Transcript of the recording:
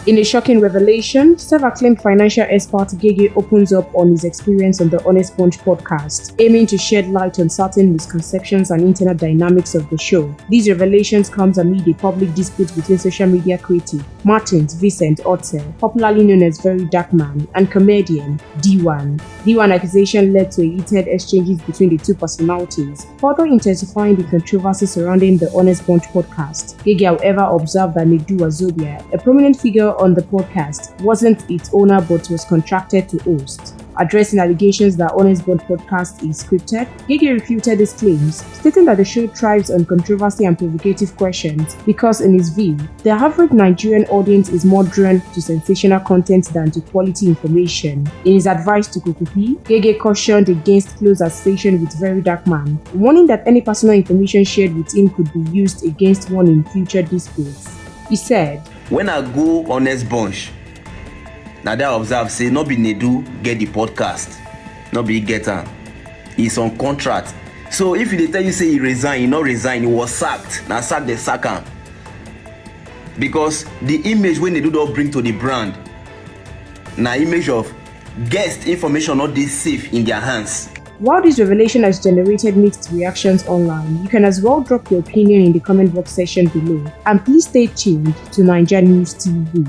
In a shocking revelation, self-acclaimed financial expert GehGeh opens up on his experience on the Honest Bunch podcast, aiming to shed light on certain misconceptions and internal dynamics of the show. These revelations comes amid a public dispute between social media creative Martins Vincent Ottel, popularly known as Very Dark Man, and comedian D1. D1 accusation led to heated exchanges between the two personalities, further intensifying the controversy surrounding the Honest Bunch podcast. GehGeh, however, observed that Nedu, a prominent figure on the podcast, wasn't its owner but was contracted to host. Addressing allegations that Honest Bunch podcast is scripted, GehGeh refuted these claims, stating that the show thrives on controversy and provocative questions because, in his view, the average Nigerian audience is more drawn to sensational content than to quality information. In his advice to Kukupi, GehGeh cautioned against close association with Very Dark Man, warning that any personal information shared with him could be used against one in future disputes. He said, "When I go Honest Bunch, na there I observe say no be Nedu get the podcast, no be get am. He's on contract. So if they tell you say he resign, he not resign, he was sacked. Na sack they sack am. Because the image when Nedu don bring to the brand, na image of guest information not dey safe in their hands." While this revelation has generated mixed reactions online, you can as well drop your opinion in the comment box section below. And please stay tuned to NaijaNews TV.